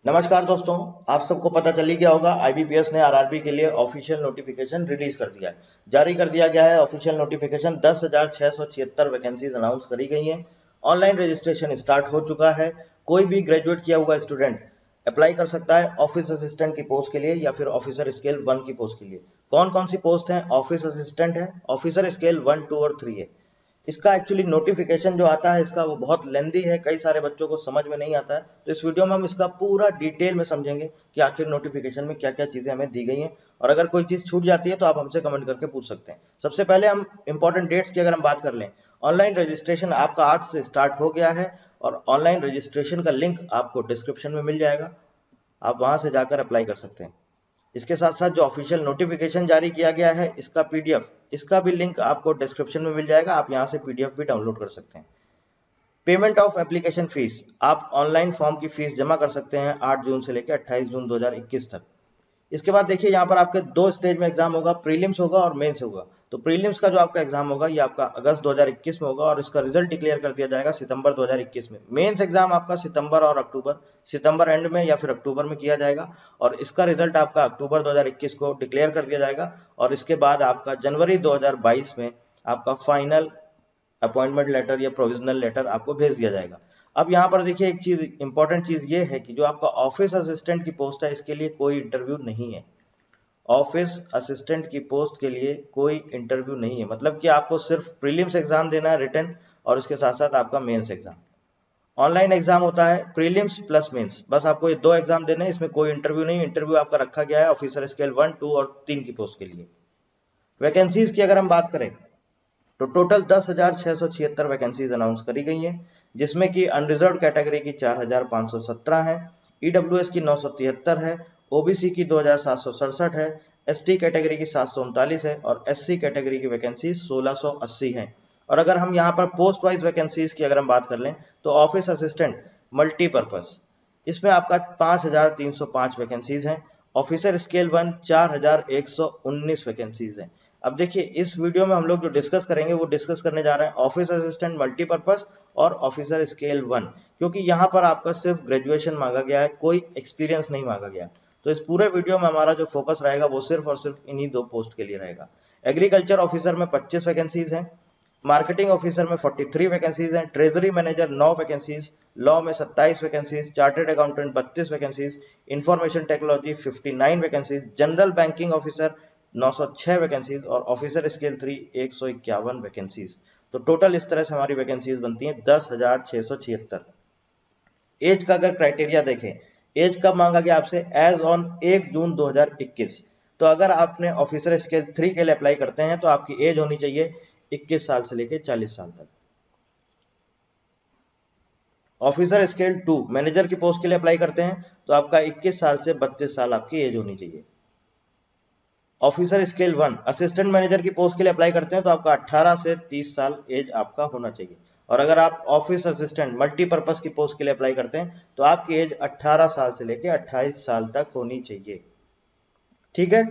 नमस्कार दोस्तों। आप सबको पता चल ही गया होगा, आईबीपीएस ने आरआरबी के लिए ऑफिशियल नोटिफिकेशन रिलीज कर दिया है। जारी कर दिया गया है ऑफिशियल नोटिफिकेशन। 10,676 वैकेंसीज अनाउंस करी गई हैं। ऑनलाइन रजिस्ट्रेशन स्टार्ट हो चुका है। कोई भी ग्रेजुएट किया हुआ स्टूडेंट अप्लाई कर सकता है ऑफिस असिस्टेंट की पोस्ट के लिए या फिर ऑफिसर स्केल 1 की पोस्ट के लिए। कौन कौन सी पोस्ट है? ऑफिस असिस्टेंट है, ऑफिसर स्केल 1, 2 और 3 है। इसका एक्चुअली नोटिफिकेशन जो आता है इसका वो बहुत लेंदी है, कई सारे बच्चों को समझ में नहीं आता है। तो इस वीडियो में हम इसका पूरा डिटेल में समझेंगे कि आखिर नोटिफिकेशन में क्या क्या चीजें हमें दी गई हैं। और अगर कोई चीज छूट जाती है तो आप हमसे कमेंट करके पूछ सकते हैं। सबसे पहले हम इंपॉर्टेंट डेट्स की अगर हम बात कर लें, ऑनलाइन रजिस्ट्रेशन आपका आज से स्टार्ट हो गया है और ऑनलाइन रजिस्ट्रेशन का लिंक आपको डिस्क्रिप्शन में मिल जाएगा। आप वहां से जाकर अप्लाई कर सकते हैं। इसके साथ साथ जो ऑफिशियल नोटिफिकेशन जारी किया गया है इसका पीडीएफ, इसका भी लिंक आपको डिस्क्रिप्शन में मिल जाएगा। आप यहाँ से पीडीएफ भी डाउनलोड कर सकते हैं। पेमेंट ऑफ एप्लीकेशन फीस, आप ऑनलाइन फॉर्म की फीस जमा कर सकते हैं 8 जून से लेकर 28 जून 2021 तक। इसके बाद देखिए यहाँ पर आपके दो स्टेज में एग्जाम होगा, प्रीलिम्स होगा और मेंस होगा। तो प्रीलिम्स का जो आपका एग्जाम होगा ये आपका अगस्त 2021 में होगा और इसका रिजल्ट डिक्लेयर कर दिया जाएगा सितंबर 2021 में। मेंस एग्जाम आपका सितंबर और अक्टूबर, सितंबर एंड में या फिर अक्टूबर में किया जाएगा और इसका रिजल्ट आपका अक्टूबर 2021 को डिक्लेयर कर दिया जाएगा। और इसके बाद आपका जनवरी 2022 में आपका फाइनल अपॉइंटमेंट लेटर या प्रोविजनल लेटर आपको भेज दिया जाएगा। अब यहाँ पर देखिए एक चीज, इंपॉर्टेंट चीज ये है कि जो आपका ऑफिस असिस्टेंट की पोस्ट है इसके लिए कोई इंटरव्यू नहीं है। ऑफिस असिस्टेंट की पोस्ट के लिए कोई इंटरव्यू नहीं है, मतलब कि आपको सिर्फ प्रीलिम्स एग्जाम देना है रिटन और उसके साथ साथ आपका मेंस एग्जाम। ऑनलाइन एग्जाम होता है प्रीलिम्स प्लस मेंस, बस आपको ये दो एग्जाम देने हैं, इसमें कोई इंटरव्यू नहीं। इंटरव्यू आपका रखा गया है ऑफिसर स्केल 1, 2 और 3 की पोस्ट के लिए। वैकेंसीज की अगर हम बात करें तो टोटल 10,676 वैकेंसीज अनाउंस करी गई हैं, जिसमें कि अनरिजर्व कैटेगरी की 4,517 है, ईडब्ल्यूएस की 973 है, ओबीसी की 2,767 है, एसटी कैटेगरी की 739 है और एससी कैटेगरी की वैकेंसी 1,680 है। और अगर हम यहाँ पर पोस्ट वाइज वैकेंसीज की अगर हम बात कर लें तो ऑफिस असिस्टेंट मल्टीपर्पज, इसमें आपका 5,305 वैकेंसीज हैं। ऑफिसर स्केल 1 4,119 वैकेंसीज हैं। अब देखिए इस वीडियो में हम लोग जो डिस्कस करेंगे वो डिस्कस करने जा रहे हैं ऑफिस असिस्टेंट मल्टीपर्पज और ऑफिसर स्केल 1, क्योंकि यहाँ पर आपका सिर्फ ग्रेजुएशन मांगा गया है, कोई एक्सपीरियंस नहीं मांगा गया। तो इस पूरे वीडियो में हमारा जो फोकस रहेगा वो सिर्फ और सिर्फ इन्हीं दो पोस्ट के लिए रहेगा। एग्रीकल्चर ऑफिसर में 25 वैकेंसीज हैं, मार्केटिंग ऑफिसर में 43 वैकेंसीज हैं, ट्रेजरी मैनेजर 9 वैकेंसीज, लॉ में 27 vacancies, chartered accountant 32 vacancies, information technology 59 vacancies, general banking officer 906 vacancies और ऑफिसर स्केल 3 151 वैकेंसीज। तो टोटल इस तरह से हमारी वैकेंसीज बनती हैं 10,676। एज का अगर क्राइटेरिया देखें, एज कब मांगा गया आपसे? एज ऑन 1 जून 2021। तो अगर आपने ऑफिसर स्केल 3 के लिए अप्लाई करते हैं तो आपकी एज होनी चाहिए 21 साल से लेकर 40 साल तक। ऑफिसर स्केल 2 मैनेजर की पोस्ट के लिए अप्लाई करते हैं तो आपका 21 साल से 32 साल आपकी एज होनी चाहिए। ऑफिसर स्केल 1 असिस्टेंट मैनेजर की पोस्ट के लिए अप्लाई करते हैं तो आपका 18 से 30 साल एज आपका होना चाहिए। और अगर आप ऑफिस असिस्टेंट मल्टीपर्पज की पोस्ट के लिए अप्लाई करते हैं तो आपकी एज 18 साल से लेकर 28 साल तक होनी चाहिए। ठीक है।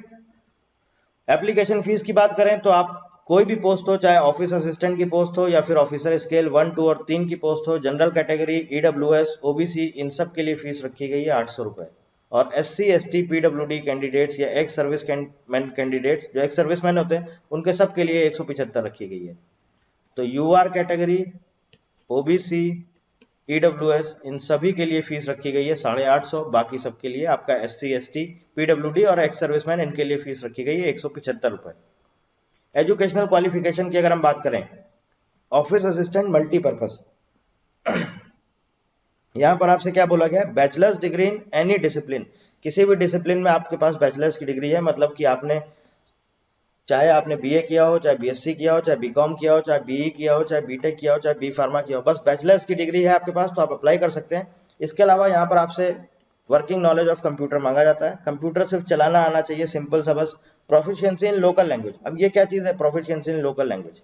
एप्लीकेशन फीस की बात करें तो आप कोई भी पोस्ट हो, चाहे ऑफिस असिस्टेंट की पोस्ट हो या फिर ऑफिसर स्केल 1, 2 और 3 की पोस्ट हो, जनरल कैटेगरी, ईडब्ल्यूएस, ओबीसी, इन सब के लिए फीस रखी गई है 800 रुपए। और एससी, एसटी, पीडब्ल्यूडी कैंडिडेट्स या एक्स सर्विस मैन कैंडिडेट्स, जो एक्स सर्विस मैन होते हैं उनके सब के लिए 175 रखी गई है। तो यूआर कैटेगरी, ओबीसी, ईडब्ल्यूएस, इन सभी के लिए फीस रखी गई है 850। बाकी सबके लिए आपका एससी, एसटी, पीडब्ल्यूडी और एक्स सर्विसमैन, इनके लिए फीस रखी गई है 175 रुपए। एजुकेशनल क्वालिफिकेशन की अगर हम बात करें, ऑफिस असिस्टेंट मल्टीपर्पज, यहां पर आपसे क्या बोला गया है? Bachelors degree in any discipline, किसी भी डिसिप्लिन में आपके पास बैचलर्स की डिग्री है, मतलब कि आपने चाहे आपने बीए किया हो, चाहे बीएससी किया हो, चाहे बीकॉम किया हो, चाहे बीई किया हो, चाहे बीटेक किया हो, चाहे बी फार्मा किया हो, बस बैचलर्स की डिग्री है आपके पास तो आप अप्लाई कर सकते हैं। इसके अलावा यहाँ पर आपसे वर्किंग नॉलेज ऑफ कंप्यूटर मांगा जाता है, कंप्यूटर सिर्फ चलाना आना चाहिए, सिंपल सा बस। प्रोफिशिएंसी इन लोकल लैंग्वेज, अब ये क्या चीज है प्रोफिशिएंसी इन लोकल लैंग्वेज?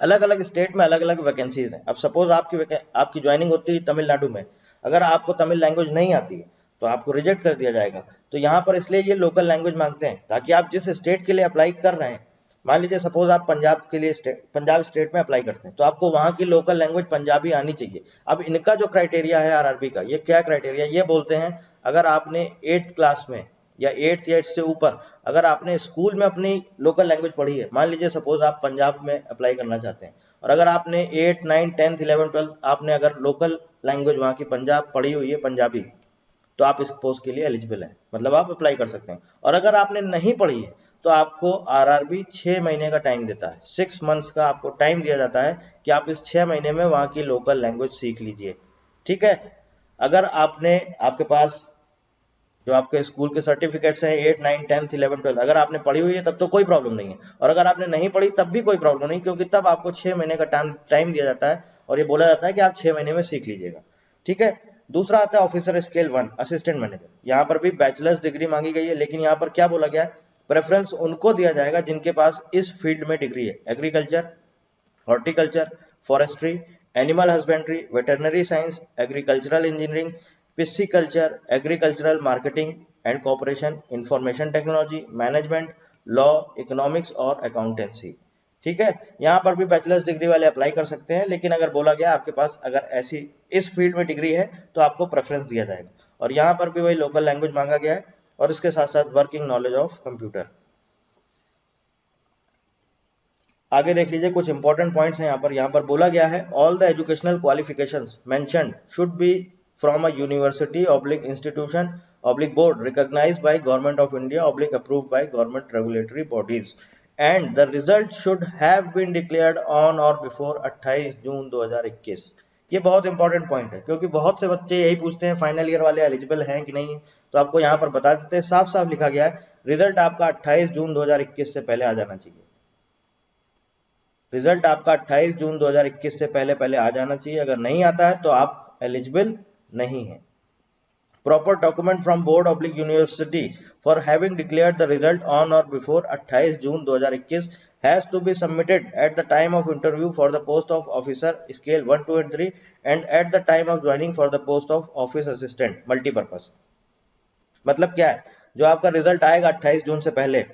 अलग अलग स्टेट में अलग अलग वैकेंसीज हैं। अब सपोज आपकी ज्वाइनिंग होती है तमिलनाडु में, अगर आपको तमिल लैंग्वेज नहीं आती है तो आपको रिजेक्ट कर दिया जाएगा। तो यहाँ पर इसलिए ये लोकल लैंग्वेज मांगते हैं ताकि आप जिस स्टेट के लिए अप्लाई कर रहे हैं मान लीजिए सपोज आप पंजाब के लिए पंजाब स्टेट में अप्लाई करते हैं, तो आपको वहां की लोकल लैंग्वेज पंजाबी आनी चाहिए। अब इनका जो क्राइटेरिया है आरआरबी का, ये क्या क्राइटेरिया, ये बोलते हैं अगर आपने 8th क्लास में या 8th या 8 से ऊपर अगर आपने स्कूल में अपनी लोकल लैंग्वेज पढ़ी है, मान लीजिए सपोज आप पंजाब में अप्लाई करना चाहते हैं और अगर आपने 8, 9, 10th, 11, 12 आपने अगर लोकल लैंग्वेज वहाँ की पंजाब पढ़ी हुई है पंजाबी, तो आप इस पोस्ट के लिए एलिजिबल हैं, मतलब आप अप्लाई कर सकते हैं। और अगर आपने नहीं पढ़ी है तो आपको आरआरबी 6 महीने का टाइम देता है, 6 मंथ्स का आपको टाइम दिया जाता है कि आप इस 6 महीने में वहाँ की लोकल लैंग्वेज सीख लीजिए। ठीक है, अगर आपके पास जो आपके स्कूल के सर्टिफिकेट्स हैं 8, 9, 10th, 11, 12 अगर आपने पढ़ी हुई है तब तो कोई प्रॉब्लम नहीं है, और अगर आपने नहीं पढ़ी तब भी कोई प्रॉब्लम नहीं, क्योंकि तब आपको 6 महीने का टाइम दिया जाता है और ये बोला जाता है कि आप 6 महीने में सीख लीजिएगा। ठीक है, दूसरा आता है ऑफिसर स्केल 1 असिस्टेंट मैनेजर। यहाँ पर भी बैचलर्स डिग्री मांगी गई है, लेकिन यहाँ पर क्या बोला गया है, प्रेफरेंस उनको दिया जाएगा जिनके पास इस फील्ड में डिग्री है, agriculture, horticulture, forestry, animal husbandry, veterinary science, agricultural engineering, pisciculture, agricultural marketing and corporation, information technology, management, law, economics और अकाउंटेंसी। ठीक है, यहाँ पर भी बैचलर्स डिग्री वाले अप्लाई कर सकते हैं, लेकिन अगर बोला गया आपके पास अगर ऐसी इस फील्ड में डिग्री है तो आपको प्रेफरेंस दिया जाएगा। और यहाँ पर भी वही लोकल लैंग्वेज मांगा गया है और इसके साथ साथ वर्किंग नॉलेज ऑफ कंप्यूटर। आगे देख लीजिए कुछ इंपॉर्टेंट पॉइंट्स हैं यहाँ पर बोला गया है all the educational qualifications mentioned should be from a university oblique institution oblique board recognised by government of India oblique approved by government regulatory bodies and the result should have been declared on or before 28 June 2021। ये बहुत important point है, क्योंकि बहुत से बच्चे यही पूछते हैं फाइनल ईयर वाले एलिजिबल हैं कि नहीं है, तो आपको यहाँ पर बता देते हैं, साफ साफ लिखा गया है रिजल्ट आपका 28 जून 2021 से पहले आ जाना चाहिए। रिजल्ट आपका 28 जून 2021 से पहले आ जाना चाहिए, अगर नहीं आता है तो आप एलिजिबल नहीं है। Proper document from board oblique university for having declared the result on or before 28 June 2021 has to be submitted at the time of interview for the post of officer scale 1, 2 and 3 and at the time of joining for the post of office assistant multipurpose। मतलब क्या है, जो आपका result आएगा 28 जून से पहले,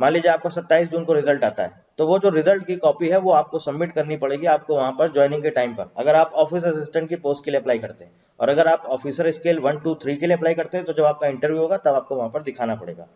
मान लीजिए आपका 27 जून को रिजल्ट आता है, तो वो जो रिजल्ट की कॉपी है वो आपको सबमिट करनी पड़ेगी आपको वहां पर ज्वाइनिंग के टाइम पर, अगर आप ऑफिस असिस्टेंट की पोस्ट के लिए अप्लाई करते हैं। और अगर आप ऑफिसर स्केल 1, 2, 3 के लिए अप्लाई करते हैं तो जब आपका इंटरव्यू होगा तब आपको वहां पर दिखाना पड़ेगा।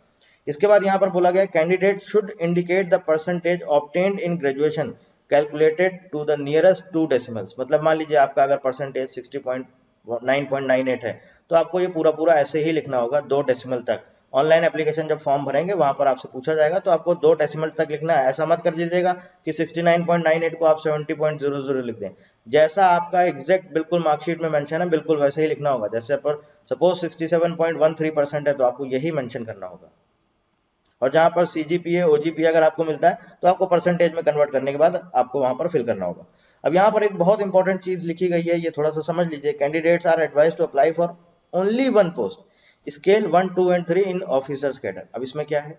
इसके बाद यहाँ पर बोला गया candidate should indicate the percentage obtained in graduation calculated to the nearest 2 decimals. मतलब मान लीजिए आपका अगर परसेंटेज 60.9.98 है तो आपको ये पूरा ऐसे ही लिखना होगा 2 डेसिमल तक। ऑनलाइन एप्लीकेशन जब फॉर्म भरेंगे वहां पर आपसे पूछा जाएगा तो आपको 2 डेसिमल तक लिखना है। ऐसा मत कर दीजिएगा कि 69.98 को आप 70.00 लिख दें। जैसा आपका एग्जैक्ट बिल्कुल मार्कशीट में मेंशन है बिल्कुल वैसे ही लिखना होगा। जैसे पर सपोज 67.13% है तो आपको यही मेंशन करना होगा। और जहां पर सीजीपीए ओजीपीए अगर आपको मिलता है तो आपको परसेंटेज में कन्वर्ट करने के बाद आपको वहां पर फिल करना होगा। अब यहाँ पर एक बहुत इंपॉर्टेंट चीज लिखी गई है, ये थोड़ा सा समझ लीजिए। Candidates are advise to apply for only 1 post scale 1, 2 and 3 in officers cadre. अब इसमें क्या है,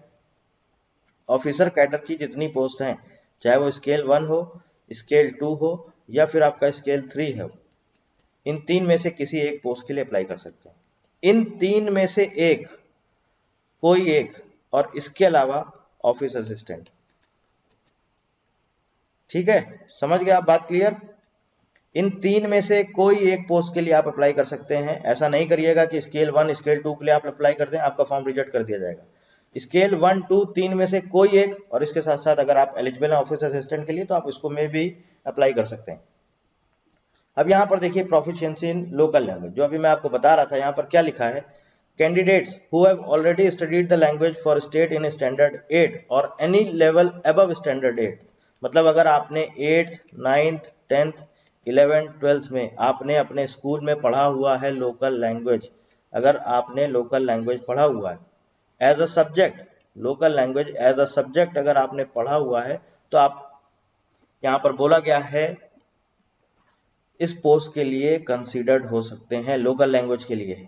ऑफिसर कैडर की जितनी पोस्ट हैं चाहे वो स्केल 1 हो, स्केल 2 हो या फिर आपका स्केल 3 हो, इन 3 में से किसी एक पोस्ट के लिए अप्लाई कर सकते हैं। इन 3 में से एक, कोई एक, और इसके अलावा ऑफिस असिस्टेंट। ठीक है, समझ गए आप बात क्लियर। इन 3 में से कोई एक पोस्ट के लिए आप अप्लाई कर सकते हैं। ऐसा नहीं करिएगा कि स्केल 1 स्केल 2 के लिए आप अप्लाई करते हैं आपका फॉर्म रिजेक्ट कर दिया जाएगा। स्केल 1, 2, 3 में से कोई एक, और इसके साथ साथ अगर आप एलिजिबल हैं ऑफिस असिस्टेंट के लिए तो आप इसको में भी अप्लाई कर सकते हैं। अब यहाँ पर देखिए प्रोफिशिएंसी इन लोकल लैंग्वेज, जो अभी मैं आपको बता रहा था, यहाँ पर क्या लिखा है, candidates who have already studied the language for state in standard 8 or any level above standard 8। मतलब अगर आपने 8th, 9th, 10th, 11th, 12th में आपने अपने स्कूल में पढ़ा हुआ है लोकल लैंग्वेज, अगर आपने लोकल लैंग्वेज पढ़ा हुआ है as a subject, local language as a subject अगर आपने पढ़ा हुआ है तो आप, यहाँ पर बोला गया है, इस पोस्ट के लिए कंसीडर्ड हो सकते हैं लोकल लैंग्वेज के लिए।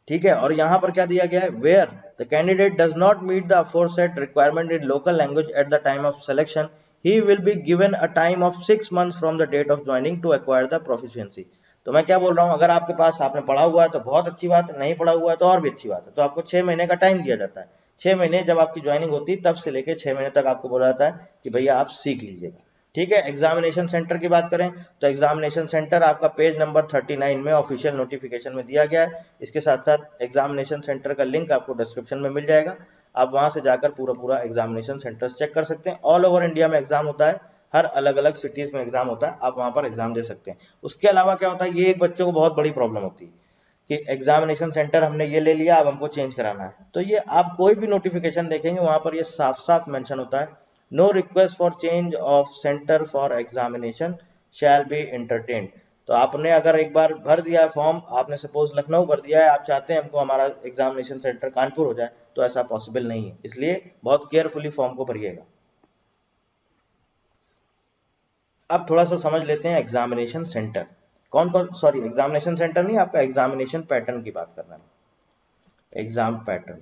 ठीक है, और यहां पर क्या दिया गया है, where the candidate does not meet the aforesaid requirement in local language at the time of selection he will be given a time of 6 months from the date of joining to acquire the proficiency. तो मैं क्या बोल रहा हूं, अगर आपके पास आपने पढ़ा हुआ है तो बहुत अच्छी बात है, नहीं पढ़ा हुआ है तो और भी अच्छी बात है, तो आपको 6 महीने का टाइम दिया जाता है 6 महीने जब आपकी ज्वाइनिंग होती है तब से लेके 6 महीने तक आपको बोला जाता है कि भैया आप सीख लीजिएगा। ठीक है, एग्जामिनेशन सेंटर की बात करें तो एग्जामिनेशन सेंटर आपका पेज नंबर 39 में ऑफिशियल नोटिफिकेशन में दिया गया है। इसके साथ साथ एग्जामिनेशन सेंटर का लिंक आपको डिस्क्रिप्शन में मिल जाएगा, आप वहां से जाकर पूरा एग्जामिनेशन सेंटर्स चेक कर सकते हैं। ऑल ओवर इंडिया में एग्जाम होता है, हर अलग अलग सिटीज में एग्जाम होता है, आप वहां पर एग्जाम दे सकते हैं। उसके अलावा क्या होता है, ये एक बच्चों को बहुत बड़ी प्रॉब्लम होती है कि एग्जामिनेशन सेंटर हमने ये ले लिया, अब हमको चेंज कराना है। तो ये आप कोई भी नोटिफिकेशन देखेंगे वहां पर ये साफ साफ मेंशन होता है, no request for change of centre for examination shall be entertained. तो आपने अगर एक बार भर दिया है फॉर्म, आपने सपोज लखनऊ भर दिया है, आप चाहते हैं हमको हमारा एग्जामिनेशन सेंटर कानपुर हो जाए, तो ऐसा पॉसिबल नहीं है, इसलिए बहुत केयरफुली फॉर्म को भरिएगा। अब थोड़ा सा समझ लेते हैं एग्जामिनेशन सेंटर कौन कौन, सॉरी एग्जामिनेशन सेंटर नहीं, आपका एग्जामिनेशन पैटर्न की बात कर रहा है। एग्जाम पैटर्न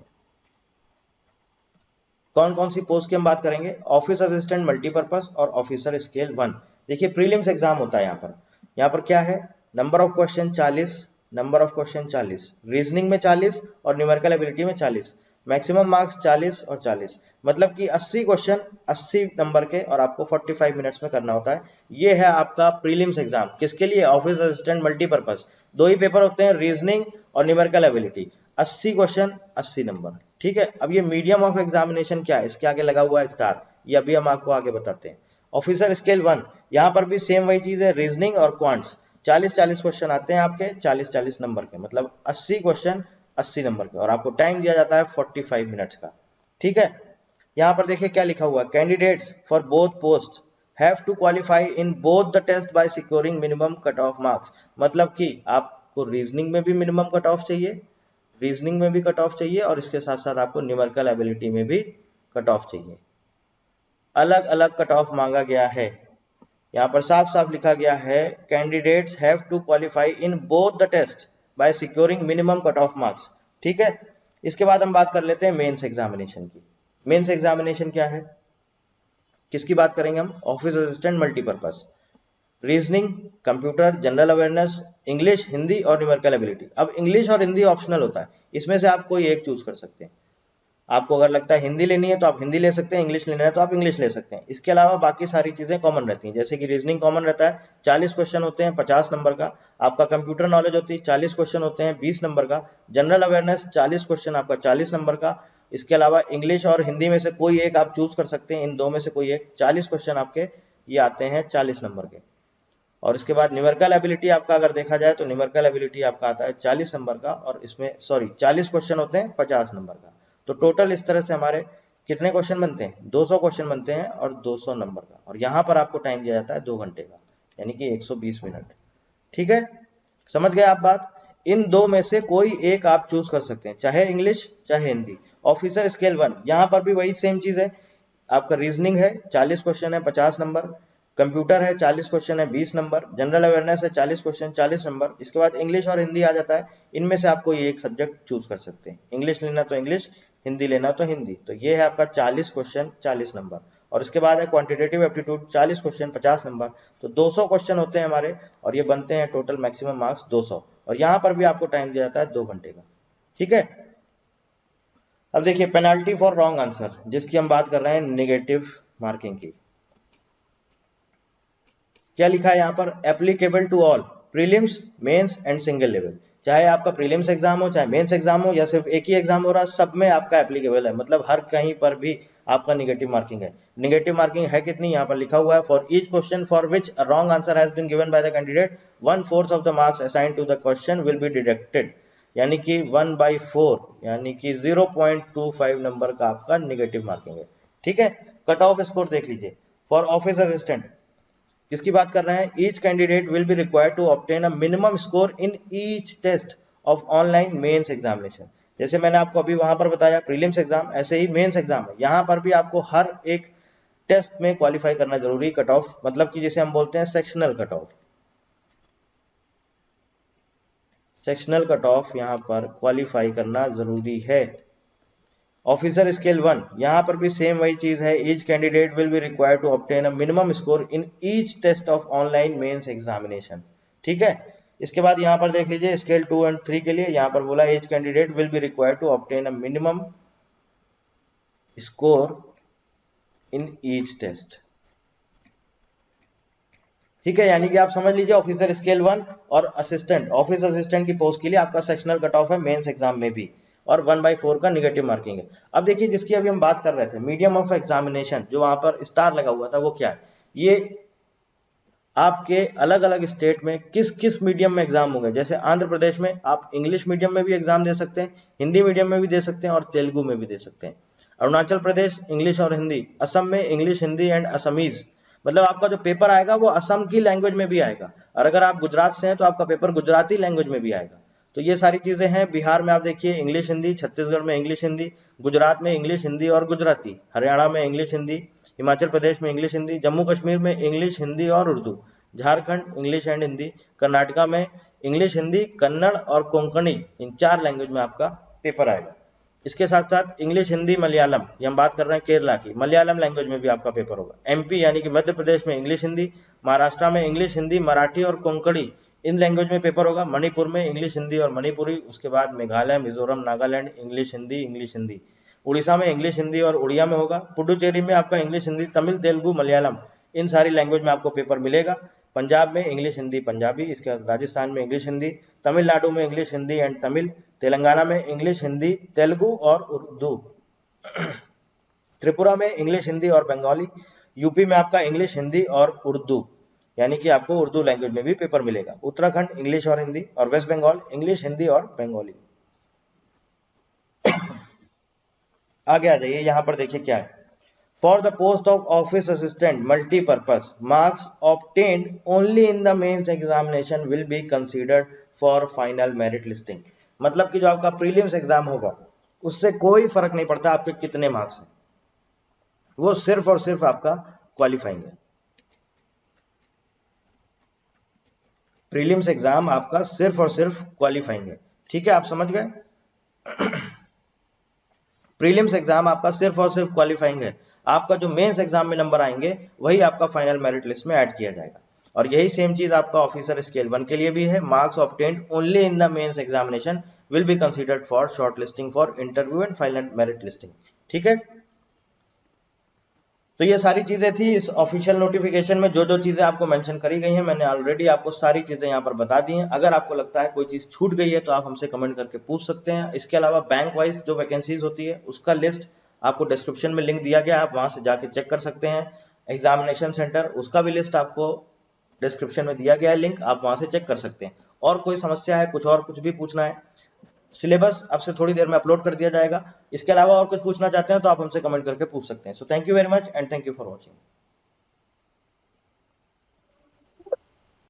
कौन कौन सी पोस्ट की हम बात करेंगे, ऑफिस असिस्टेंट मल्टीपर्पज और ऑफिसर स्केल 1। देखिए प्रीलिम्स एग्जाम होता है यहाँ पर क्या है, number of question 40, number of question 40, reasoning में 40 और न्यूमेरिकल एबिलिटी में 40, मैक्सिमम मार्क्स 40 और 40, मतलब कि 80 क्वेश्चन 80 नंबर के और आपको 45 मिनट्स में करना होता है। ये है आपका प्रीलिम्स एग्जाम, किसके लिए, ऑफिस असिस्टेंट मल्टीपर्पज। दो ही पेपर होते हैं, रीजनिंग और न्यूमेरिकल एबिलिटी, 80 क्वेश्चन 80 नंबर। ठीक है, अब ये मीडियम ऑफ एग्जामिनेशन क्या है, इसके आगे लगा हुआ है स्टार, ये अभी हम आपको आगे बताते हैं। ऑफिसर स्केल 1, यहाँ पर भी सेम वही चीज है, रीजनिंग और क्वांट्स, 40-40 क्वेश्चन आते हैं आपके, 40-40 नंबर के, मतलब 80 क्वेश्चन 80 नंबर के, और आपको टाइम दिया जाता है 45 मिनट्स का। ठीक है, यहाँ पर देखिए क्या लिखा हुआ है, candidates for both post have to qualify in both the test by securing minimum cut off marks. मतलब कि आपको रीजनिंग में भी मिनिमम कट ऑफ चाहिए, रीजनिंग में भी कट ऑफ चाहिए, और इसके साथ साथ आपको न्यूमेरिकल एबिलिटी में भी कट ऑफ चाहिए। अलग अलग कट ऑफ मांगा गया है, यहाँ पर साफ साफ लिखा गया है, candidates have to qualify in both the test by securing minimum cut off marks. ठीक है, इसके बाद हम बात कर लेते हैं मेंस एग्जामिनेशन की। मेंस एग्जामिनेशन क्या है, किसकी बात करेंगे हम, office assistant multipurpose, reasoning, computer, general awareness, English, Hindi और न्यूमेरिकल एबिलिटी। अब इंग्लिश और हिंदी ऑप्शनल होता है, इसमें से आप कोई एक चूज कर सकते हैं। आपको अगर लगता है हिंदी लेनी है तो आप हिंदी ले सकते हैं, इंग्लिश लेना है तो आप इंग्लिश ले सकते हैं। इसके अलावा बाकी सारी चीजें कॉमन रहती हैं, जैसे कि रीजनिंग कॉमन रहता है, 40 क्वेश्चन होते हैं 50 नंबर का। आपका कंप्यूटर नॉलेज होती है 40 क्वेश्चन होते हैं 20 नंबर का। जनरल अवेयरनेस 40 क्वेश्चन आपका 40 नंबर का। इसके अलावा इंग्लिश और हिंदी में से कोई एक आप चूज कर सकते हैं, इन दो में से कोई एक, 40 क्वेश्चन आपके ये आते हैं 40 नंबर के। और इसके बाद न्यूमेरिकल एबिलिटी आपका अगर देखा जाए तो न्यूमेरिकल एबिलिटी आपका आता है 40 नंबर का, और इसमें 40 क्वेश्चन होते हैं 50 नंबर का। तो टोटल इस तरह से हमारे कितने क्वेश्चन बनते हैं, 200 क्वेश्चन बनते हैं और 200 नंबर का, और यहाँ पर आपको टाइम दिया जाता है 2 घंटे का, यानी कि 120 मिनट। ठीक है, समझ गए आप बात। इन दो में से कोई एक आप चूज कर सकते हैं, चाहे इंग्लिश चाहे हिंदी। ऑफिसर स्केल 1, यहाँ पर भी वही सेम चीज है, आपका रीजनिंग है 40 क्वेश्चन है 50 नंबर, कंप्यूटर है 40 क्वेश्चन है 20 नंबर, जनरल अवेयरनेस है 40 क्वेश्चन 40 नंबर। इसके बाद इंग्लिश और हिंदी आ जाता है, इनमें से आप कोई एक सब्जेक्ट चूज कर सकते हैं, इंग्लिश लेना तो इंग्लिश, हिंदी लेना तो हिंदी। तो ये है आपका 40 क्वेश्चन 40 नंबर। और इसके बाद है क्वांटिटेटिव एप्टीट्यूड 40 क्वेश्चन 50 नंबर। तो 200 क्वेश्चन होते हैं हमारे, और ये बनते हैं टोटल मैक्सिमम मार्क्स 200, और यहाँ पर भी आपको टाइम दिया जाता है 2 घंटे का। ठीक है, अब देखिए पेनाल्टी फॉर रॉन्ग आंसर, जिसकी हम बात कर रहे हैं नेगेटिव मार्किंग की। क्या लिखा है यहाँ पर, applicable to all prelims mains and single level. चाहे आपका प्रीलिम्स एग्जाम हो चाहे मेंस एग्जाम हो या सिर्फ एक ही एग्जाम हो रहा, सब में आपका एप्लीकेबल है, मतलब हर कहीं पर भी आपका निगेटिव मार्किंग है। निगेटिव मार्किंग है कितनी, यहाँ पर लिखा हुआ है, for each question for which a wrong answer has been given by the candidate 1/4 of the marks assigned to the question will be deducted. यानी कि 1/4 यानी कि 0.25 नंबर का आपका निगेटिव मार्किंग है। ठीक है, कट ऑफ स्कोर देख लीजिए, फॉर ऑफिस असिस्टेंट किसकी बात कर रहे हैं, each candidate will be required to obtain a minimum score in each test of online mains examination. जैसे मैंने आपको अभी वहां पर बताया प्रीलिम्स एग्जाम, ऐसे ही मेंस एग्जाम है, यहाँ पर भी आपको हर एक टेस्ट में क्वालिफाई करना जरूरी, कट ऑफ मतलब कि जिसे हम बोलते हैं sectional cut off. Sectional cut off यहाँ पर क्वालिफाई करना जरूरी है। ऑफिसर स्केल 1, यहाँ पर भी सेम वही चीज है, each candidate will be required to obtain a minimum score in each test of online mains examination. ठीक है, इसके बाद यहाँ पर देख लीजिए स्केल 2 और 3 के लिए यहाँ पर बोला each candidate will be required to obtain a minimum score in each test. ठीक है, यानी कि आप समझ लीजिए ऑफिसर स्केल 1 और असिस्टेंट, ऑफिस असिस्टेंट की पोस्ट के लिए आपका सेक्शनल कट ऑफ है मेंस एग्जाम में भी, और 1/4 का निगेटिव मार्किंग है। अब देखिए जिसकी अभी हम बात कर रहे थे मीडियम ऑफ एग्जामिनेशन, जो वहां पर स्टार लगा हुआ था, वो क्या है, ये आपके अलग अलग स्टेट में किस किस मीडियम में एग्जाम होंगे। जैसे आंध्र प्रदेश में आप इंग्लिश मीडियम में भी एग्जाम दे सकते हैं, हिंदी मीडियम में भी दे सकते हैं और तेलुगु में भी दे सकते हैं। अरुणाचल प्रदेश इंग्लिश और हिंदी, असम में इंग्लिश हिंदी एंड असमीज, मतलब आपका जो पेपर आएगा वो असम की लैंग्वेज में भी आएगा, और अगर आप गुजरात से हैं तो आपका पेपर गुजराती लैंग्वेज में भी आएगा। तो ये सारी चीजें हैं। बिहार में आप देखिए इंग्लिश हिंदी, छत्तीसगढ़ में इंग्लिश हिंदी, गुजरात में इंग्लिश हिंदी और गुजराती, हरियाणा में इंग्लिश हिंदी, हिमाचल प्रदेश में इंग्लिश हिंदी, जम्मू कश्मीर में इंग्लिश हिंदी और उर्दू, झारखंड इंग्लिश एंड हिंदी, कर्नाटका में इंग्लिश हिंदी, कन्नड़ और कोंकणी, इन 4 लैंग्वेज में आपका पेपर आएगा। इसके साथ साथ इंग्लिश हिंदी मलयालम, ये हम बात कर रहे हैं केरला की, मलयालम लैंग्वेज में भी आपका पेपर होगा। एमपी यानी कि मध्य प्रदेश में इंग्लिश हिंदी, महाराष्ट्र में इंग्लिश हिंदी, मराठी और कोंकणी, इन लैंग्वेज में पेपर होगा। मणिपुर में इंग्लिश हिंदी और मणिपुरी, उसके बाद मेघालय, मिजोरम, नागालैंड इंग्लिश हिंदी। उड़ीसा में इंग्लिश हिंदी और उड़िया में होगा। पुडुचेरी में आपका इंग्लिश हिंदी, तमिल, तेलुगु, मलयालम, इन सारी लैंग्वेज में आपको पेपर मिलेगा। पंजाब में इंग्लिश हिंदी पंजाबी, इसके बाद राजस्थान में इंग्लिश हिंदी, तमिलनाडु में इंग्लिश हिंदी एंड तमिल, तेलंगाना में इंग्लिश हिंदी, तेलुगु और उर्दू, त्रिपुरा में इंग्लिश हिंदी और बंगाली, यूपी में आपका इंग्लिश हिंदी और उर्दू, यानी कि आपको उर्दू लैंग्वेज में भी पेपर मिलेगा। उत्तराखंड इंग्लिश और हिंदी, और वेस्ट बंगाल इंग्लिश हिंदी और बंगाली। आगे आ जाइए, यहां पर देखिए क्या है। For the post of office assistant multipurpose, marks obtained only in the mains examination will be considered for final merit listing. मतलब कि जो आपका प्रीलिम्स एग्जाम होगा उससे कोई फर्क नहीं पड़ता आपके कितने मार्क्स हैं, वो सिर्फ और सिर्फ आपका क्वालिफाइंग है। प्रीलिम्स एग्जाम आपका सिर्फ और सिर्फ क्वालिफाइंग है। ठीक है, आप समझ गए। प्रीलिम्स एग्जाम आपका सिर्फ और सिर्फ क्वालिफाइंग है। आपका जो मेंस एग्जाम में नंबर आएंगे वही आपका फाइनल मेरिट लिस्ट में ऐड किया जाएगा। और यही सेम चीज आपका ऑफिसर स्केल 1 के लिए भी है। Marks obtained only in the mains examination will be considered for short listing for interview and final merit listing. ठीक है, तो ये सारी चीजें थी इस ऑफिशियल नोटिफिकेशन में। जो जो चीजें आपको मेंशन करी गई हैं मैंने ऑलरेडी आपको सारी चीजें यहाँ पर बता दी हैं। अगर आपको लगता है कोई चीज छूट गई है तो आप हमसे कमेंट करके पूछ सकते हैं। इसके अलावा बैंक वाइज जो वैकेंसीज होती है उसका लिस्ट आपको डिस्क्रिप्शन में लिंक दिया गया, आप वहां से जाके चेक कर सकते हैं। एग्जामिनेशन सेंटर उसका भी लिस्ट आपको डिस्क्रिप्शन में दिया गया है लिंक, आप वहां से चेक कर सकते हैं। और कोई समस्या है, कुछ और कुछ भी पूछना है, सिलेबस अब से थोड़ी देर में अपलोड कर दिया जाएगा। इसके अलावा और कुछ पूछना चाहते हैं तो आप हमसे कमेंट करके पूछ सकते हैं। So thank you very much and thank you for watching.